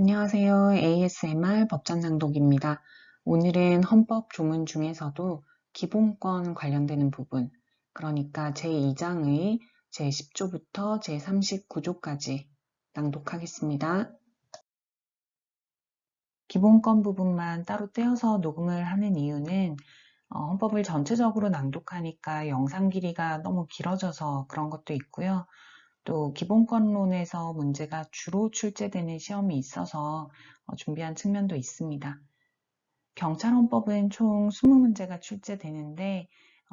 안녕하세요. ASMR 법전낭독입니다. 오늘은 헌법 조문 중에서도 기본권 관련되는 부분, 그러니까 제2장의 제10조부터 제39조까지 낭독하겠습니다. 기본권 부분만 따로 떼어서 녹음을 하는 이유는 헌법을 전체적으로 낭독하니까 영상 길이가 너무 길어져서 그런 것도 있고요. 또 기본권론에서 문제가 주로 출제되는 시험이 있어서 준비한 측면도 있습니다. 경찰헌법은 총 20문제가 출제되는데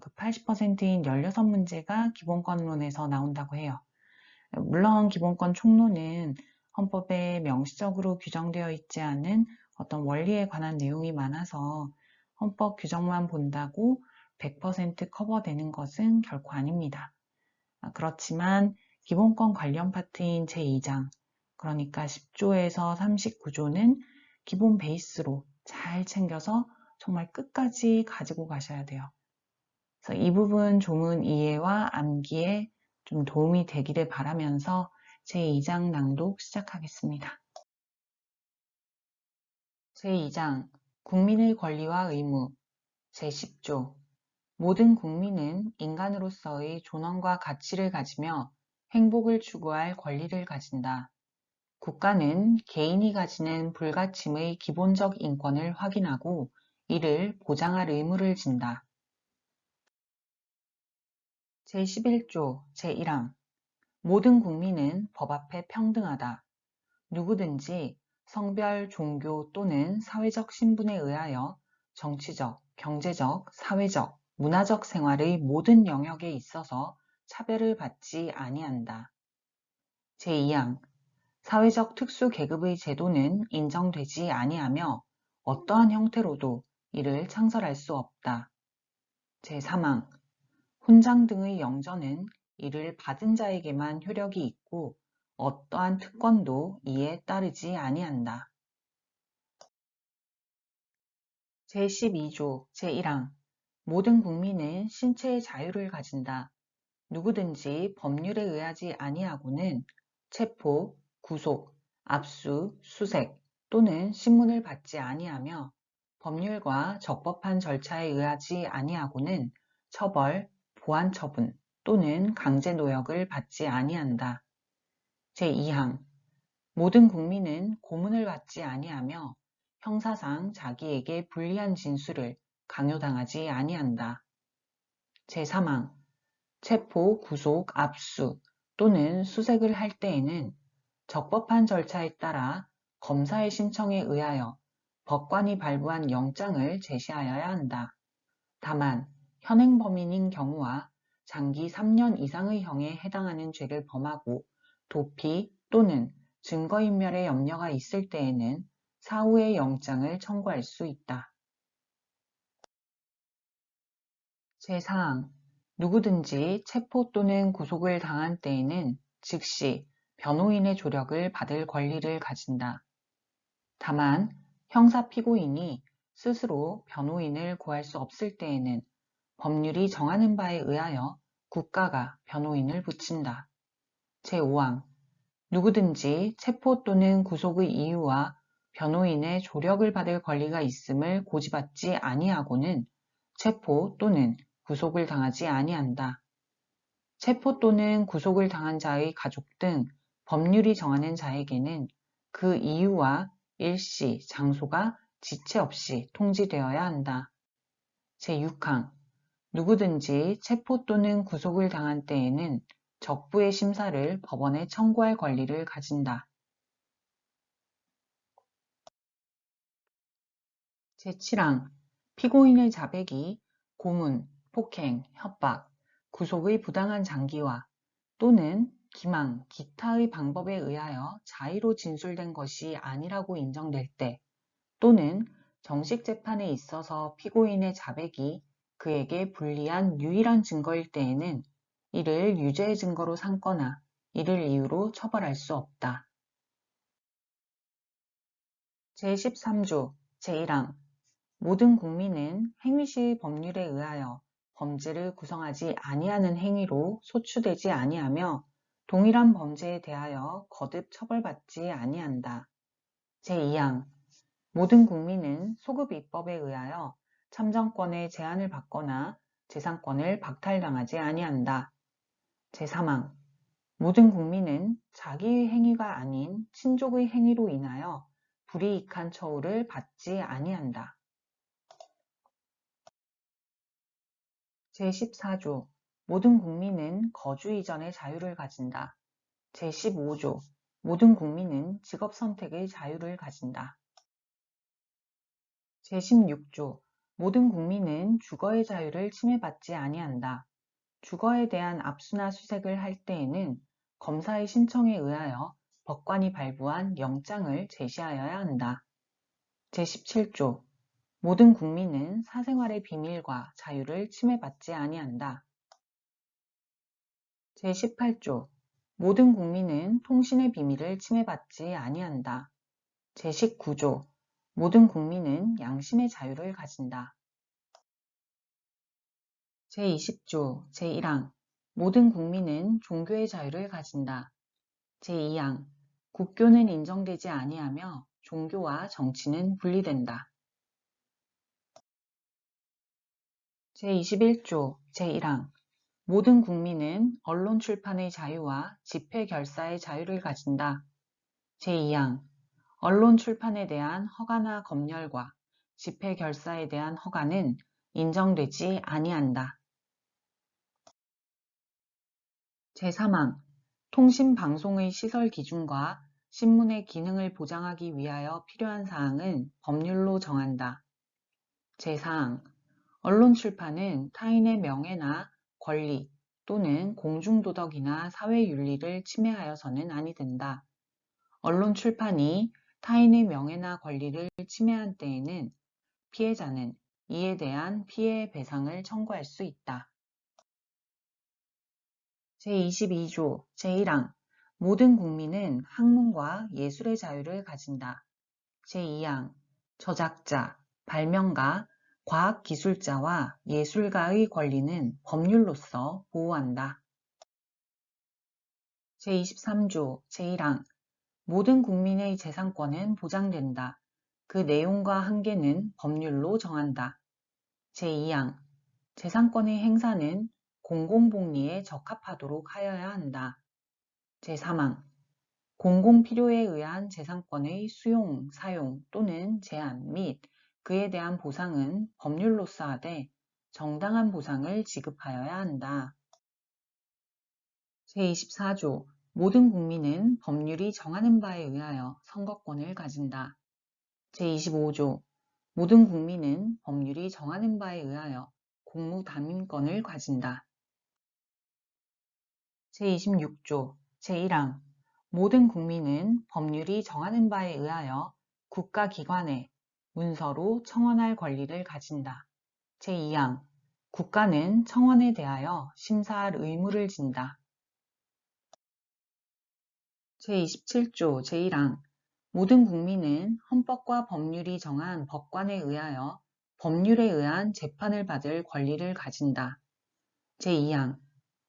그 80%인 16문제가 기본권론에서 나온다고 해요. 물론 기본권 총론은 헌법에 명시적으로 규정되어 있지 않은 어떤 원리에 관한 내용이 많아서 헌법 규정만 본다고 100% 커버되는 것은 결코 아닙니다. 그렇지만 기본권 관련 파트인 제2장, 그러니까 10조에서 39조는 기본 베이스로 잘 챙겨서 정말 끝까지 가지고 가셔야 돼요. 그래서 이 부분 조문 이해와 암기에 좀 도움이 되기를 바라면서 제2장 낭독 시작하겠습니다. 제2장 국민의 권리와 의무 제10조 모든 국민은 인간으로서의 존엄과 가치를 가지며 행복을 추구할 권리를 가진다. 국가는 개인이 가지는 불가침의 기본적 인권을 확인하고 이를 보장할 의무를 진다. 제11조 제1항 모든 국민은 법 앞에 평등하다. 누구든지 성별, 종교 또는 사회적 신분에 의하여 정치적, 경제적, 사회적, 문화적 생활의 모든 영역에 있어서 차별을 받지 아니한다. 제2항 사회적 특수 계급의 제도는 인정되지 아니하며 어떠한 형태로도 이를 창설할 수 없다. 제3항 훈장 등의 영전은 이를 받은 자에게만 효력이 있고 어떠한 특권도 이에 따르지 아니한다. 제12조 제1항 모든 국민은 신체의 자유를 가진다. 누구든지 법률에 의하지 아니하고는 체포, 구속, 압수, 수색 또는 신문을 받지 아니하며 법률과 적법한 절차에 의하지 아니하고는 처벌, 보안 처분 또는 강제 노역을 받지 아니한다. 제2항 모든 국민은 고문을 받지 아니하며 형사상 자기에게 불리한 진술을 강요당하지 아니한다. 제3항 체포, 구속, 압수 또는 수색을 할 때에는 적법한 절차에 따라 검사의 신청에 의하여 법관이 발부한 영장을 제시하여야 한다. 다만 현행 범인인 경우와 장기 3년 이상의 형에 해당하는 죄를 범하고 도피 또는 증거인멸의 염려가 있을 때에는 사후에 영장을 청구할 수 있다. 제4항 누구든지 체포 또는 구속을 당한 때에는 즉시 변호인의 조력을 받을 권리를 가진다. 다만 형사 피고인이 스스로 변호인을 구할 수 없을 때에는 법률이 정하는 바에 의하여 국가가 변호인을 붙인다. 제5항 누구든지 체포 또는 구속의 이유와 변호인의 조력을 받을 권리가 있음을 고지받지 아니하고는 체포 또는 구속을 당하지 아니한다. 체포 또는 구속을 당한 자의 가족 등 법률이 정하는 자에게는 그 이유와 일시, 장소가 지체 없이 통지되어야 한다. 제6항 누구든지 체포 또는 구속을 당한 때에는 적부의 심사를 법원에 청구할 권리를 가진다. 제7항 피고인의 자백이 고문, 폭행, 협박, 구속의 부당한 장기화 또는 기망, 기타의 방법에 의하여 자의로 진술된 것이 아니라고 인정될 때 또는 정식 재판에 있어서 피고인의 자백이 그에게 불리한 유일한 증거일 때에는 이를 유죄의 증거로 삼거나 이를 이유로 처벌할 수 없다. 제13조 제1항 모든 국민은 행위시 법률에 의하여 범죄를 구성하지 아니하는 행위로 소추되지 아니하며 동일한 범죄에 대하여 거듭 처벌받지 아니한다. 제2항 모든 국민은 소급 입법에 의하여 참정권의 제한을 받거나 재산권을 박탈당하지 아니한다. 제3항 모든 국민은 자기의 행위가 아닌 친족의 행위로 인하여 불이익한 처우를 받지 아니한다. 제14조 모든 국민은 거주 이전의 자유를 가진다. 제15조 모든 국민은 직업 선택의 자유를 가진다. 제16조 모든 국민은 주거의 자유를 침해받지 아니한다. 주거에 대한 압수나 수색을 할 때에는 검사의 신청에 의하여 법관이 발부한 영장을 제시하여야 한다. 제17조 모든 국민은 사생활의 비밀과 자유를 침해받지 아니한다. 제18조 모든 국민은 통신의 비밀을 침해받지 아니한다. 제19조 모든 국민은 양심의 자유를 가진다. 제20조 제1항 모든 국민은 종교의 자유를 가진다. 제2항 국교는 인정되지 아니하며 종교와 정치는 분리된다. 제21조 제1항 모든 국민은 언론 출판의 자유와 집회 결사의 자유를 가진다. 제2항 언론 출판에 대한 허가나 검열과 집회 결사에 대한 허가는 인정되지 아니한다. 제3항 통신방송의 시설 기준과 신문의 기능을 보장하기 위하여 필요한 사항은 법률로 정한다. 제4항 언론 출판은 타인의 명예나 권리 또는 공중도덕이나 사회윤리를 침해하여서는 아니 된다. 언론 출판이 타인의 명예나 권리를 침해한 때에는 피해자는 이에 대한 피해 배상을 청구할 수 있다. 제22조 제1항 모든 국민은 학문과 예술의 자유를 가진다. 제2항 저작자, 발명가, 과학기술자와 예술가의 권리는 법률로서 보호한다. 제23조 제1항 모든 국민의 재산권은 보장된다. 그 내용과 한계는 법률로 정한다. 제2항 재산권의 행사는 공공복리에 적합하도록 하여야 한다. 제3항 공공필요에 의한 재산권의 수용, 사용 또는 제한 및 그에 대한 보상은 법률로서 하되 정당한 보상을 지급하여야 한다. 제24조 모든 국민은 법률이 정하는 바에 의하여 선거권을 가진다. 제25조 모든 국민은 법률이 정하는 바에 의하여 공무담임권을 가진다. 제26조 제1항 모든 국민은 법률이 정하는 바에 의하여 국가기관에 문서로 청원할 권리를 가진다. 제2항 국가는 청원에 대하여 심사할 의무를 진다. 제27조 제1항 모든 국민은 헌법과 법률이 정한 법관에 의하여 법률에 의한 재판을 받을 권리를 가진다. 제2항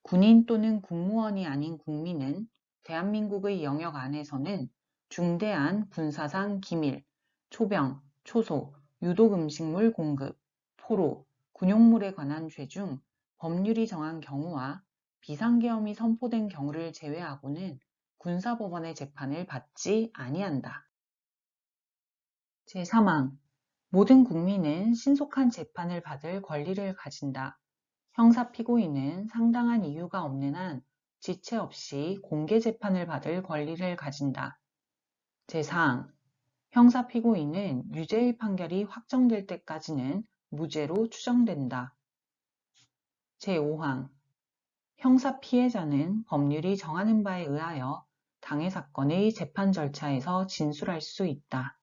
군인 또는 국무원이 아닌 국민은 대한민국의 영역 안에서는 중대한 군사상 기밀, 초병, 초소, 유독 음식물 공급, 포로, 군용물에 관한 죄 중 법률이 정한 경우와 비상계엄이 선포된 경우를 제외하고는 군사법원의 재판을 받지 아니한다. 제3항 모든 국민은 신속한 재판을 받을 권리를 가진다. 형사 피고인은 상당한 이유가 없는 한 지체 없이 공개 재판을 받을 권리를 가진다. 제4항 형사 피고인은 유죄의 판결이 확정될 때까지는 무죄로 추정된다. 제5항 형사 피해자는 법률이 정하는 바에 의하여 당해 사건의 재판 절차에서 진술할 수 있다.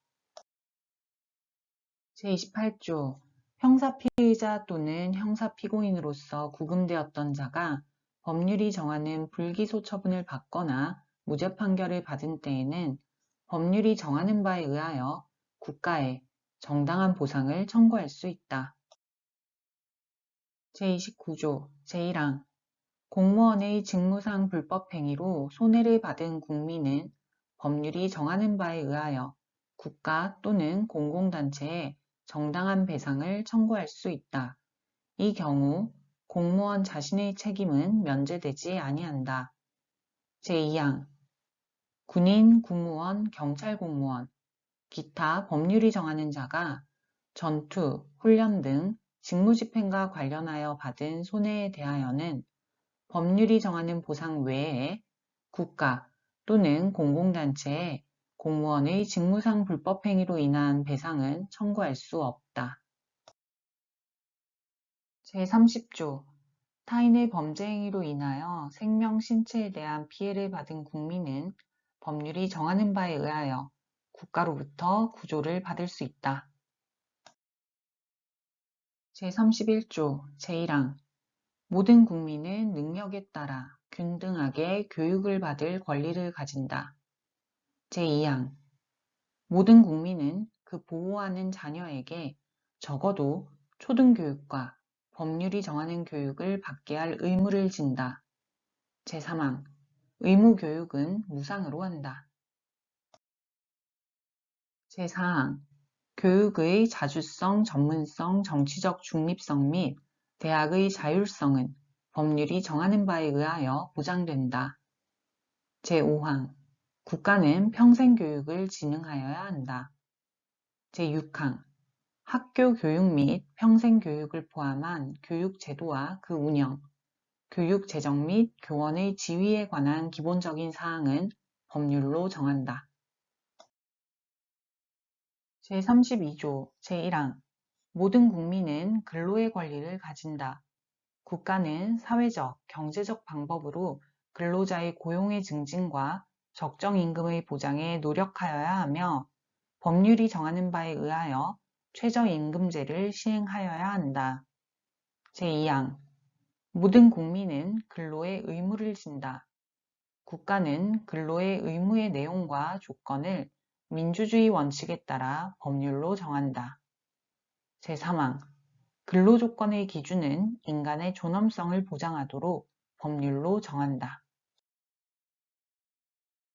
제28조 형사 피의자 또는 형사 피고인으로서 구금되었던 자가 법률이 정하는 불기소 처분을 받거나 무죄 판결을 받은 때에는 법률이 정하는 바에 의하여 국가에 정당한 보상을 청구할 수 있다. 제29조 제1항 공무원의 직무상 불법 행위로 손해를 받은 국민은 법률이 정하는 바에 의하여 국가 또는 공공단체에 정당한 배상을 청구할 수 있다. 이 경우 공무원 자신의 책임은 면제되지 아니한다. 제2항 군인, 국무원, 경찰 공무원, 기타 법률이 정하는 자가 전투, 훈련 등 직무집행과 관련하여 받은 손해에 대하여는 법률이 정하는 보상 외에 국가 또는 공공단체에 공무원의 직무상 불법행위로 인한 배상은 청구할 수 없다. 제30조 타인의 범죄 행위로 인하여 생명, 신체에 대한 피해를 받은 국민은 법률이 정하는 바에 의하여 국가로부터 구조를 받을 수 있다. 제31조 제1항 모든 국민은 능력에 따라 균등하게 교육을 받을 권리를 가진다. 제2항 모든 국민은 그 보호하는 자녀에게 적어도 초등교육과 법률이 정하는 교육을 받게 할 의무를 진다. 제3항 의무교육은 무상으로 한다. 제4항 교육의 자주성, 전문성, 정치적 중립성 및 대학의 자율성은 법률이 정하는 바에 의하여 보장된다. 제5항 국가는 평생교육을 진흥하여야 한다. 제6항 학교 교육 및 평생교육을 포함한 교육제도와 그 운영, 교육재정 및 교원의 지위에 관한 기본적인 사항은 법률로 정한다. 제32조 제1항 모든 국민은 근로의 권리를 가진다. 국가는 사회적, 경제적 방법으로 근로자의 고용의 증진과 적정 임금의 보장에 노력하여야 하며 법률이 정하는 바에 의하여 최저임금제를 시행하여야 한다. 제2항 모든 국민은 근로의 의무를 진다. 국가는 근로의 의무의 내용과 조건을 민주주의 원칙에 따라 법률로 정한다. 제3항 근로조건의 기준은 인간의 존엄성을 보장하도록 법률로 정한다.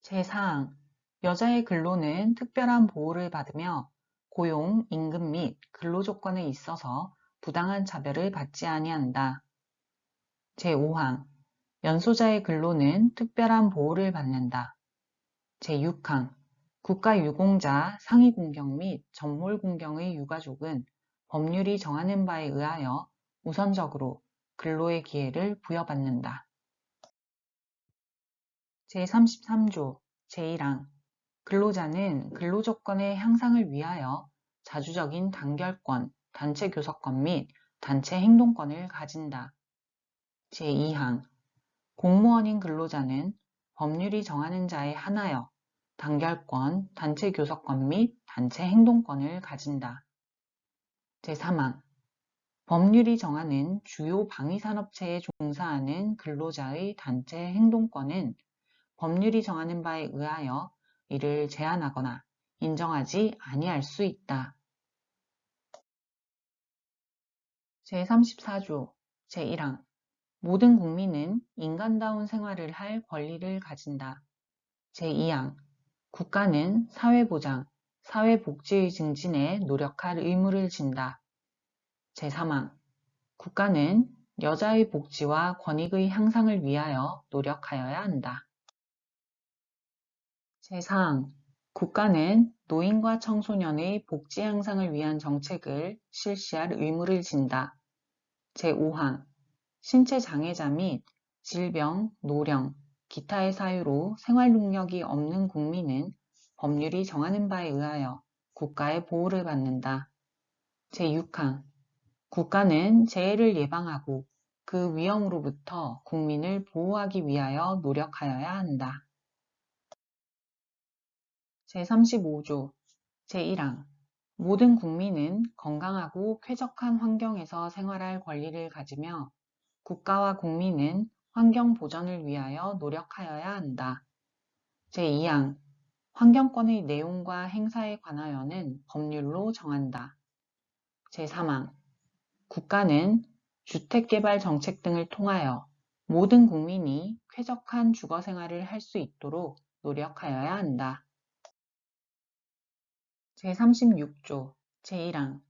제4항 여자의 근로는 특별한 보호를 받으며 고용, 임금 및 근로조건에 있어서 부당한 차별을 받지 아니한다. 제5항 연소자의 근로는 특별한 보호를 받는다. 제6항 국가유공자, 상위공경 및 전몰공경의 유가족은 법률이 정하는 바에 의하여 우선적으로 근로의 기회를 부여받는다. 제33조 제1항 근로자는 근로조건의 향상을 위하여 자주적인 단결권, 단체 교섭권 및 단체 행동권을 가진다. 제2항 공무원인 근로자는 법률이 정하는 자에 한하여 단결권, 단체 교섭권 및 단체 행동권을 가진다. 제3항 법률이 정하는 주요 방위산업체에 종사하는 근로자의 단체 행동권은 법률이 정하는 바에 의하여 이를 제한하거나 인정하지 아니할 수 있다. 제34조 제1항 모든 국민은 인간다운 생활을 할 권리를 가진다. 제2항 국가는 사회보장, 사회복지의 증진에 노력할 의무를 진다. 제3항 국가는 여자의 복지와 권익의 향상을 위하여 노력하여야 한다. 제4항 국가는 노인과 청소년의 복지 향상을 위한 정책을 실시할 의무를 진다. 제5항 신체 장애자 및 질병, 노령, 기타의 사유로 생활 능력이 없는 국민은 법률이 정하는 바에 의하여 국가의 보호를 받는다. 제6항 국가는 재해를 예방하고 그 위험으로부터 국민을 보호하기 위하여 노력하여야 한다. 제35조 제1항 모든 국민은 건강하고 쾌적한 환경에서 생활할 권리를 가지며 국가와 국민은 환경 보전을 위하여 노력하여야 한다. 제2항 환경권의 내용과 행사에 관하여는 법률로 정한다. 제3항 국가는 주택개발 정책 등을 통하여 모든 국민이 쾌적한 주거 생활을 할 수 있도록 노력하여야 한다. 제36조 제1항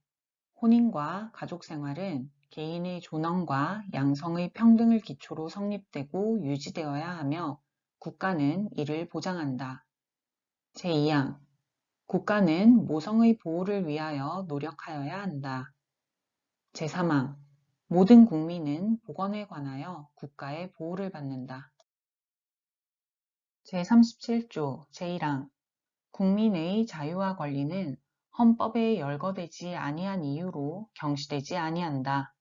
혼인과 가족생활은 개인의 존엄과 양성의 평등을 기초로 성립되고 유지되어야 하며 국가는 이를 보장한다. 제2항 국가는 모성의 보호를 위하여 노력하여야 한다. 제3항 모든 국민은 보건에 관하여 국가의 보호를 받는다. 제37조 제1항 국민의 자유와 권리는 헌법에 열거되지 아니한 이유로 경시되지 아니한다.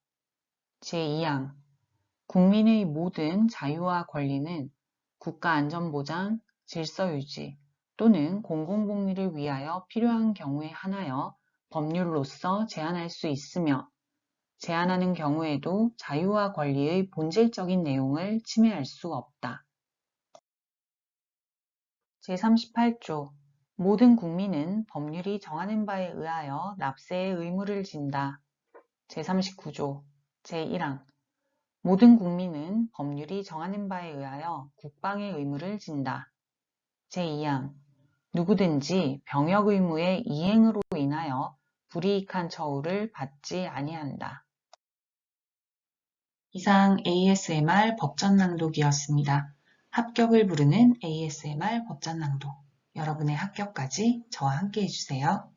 제2항 국민의 모든 자유와 권리는 국가안전보장, 질서유지 또는 공공복리를 위하여 필요한 경우에 한하여 법률로서 제한할 수 있으며 제한하는 경우에도 자유와 권리의 본질적인 내용을 침해할 수 없다. 제38조 모든 국민은 법률이 정하는 바에 의하여 납세의 의무를 진다. 제39조 제1항 모든 국민은 법률이 정하는 바에 의하여 국방의 의무를 진다. 제2항 누구든지 병역 의무의 이행으로 인하여 불이익한 처우를 받지 아니한다. 이상 ASMR 법전 낭독이었습니다. 합격을 부르는 ASMR 법전 낭독. 여러분의 합격까지 저와 함께 해주세요.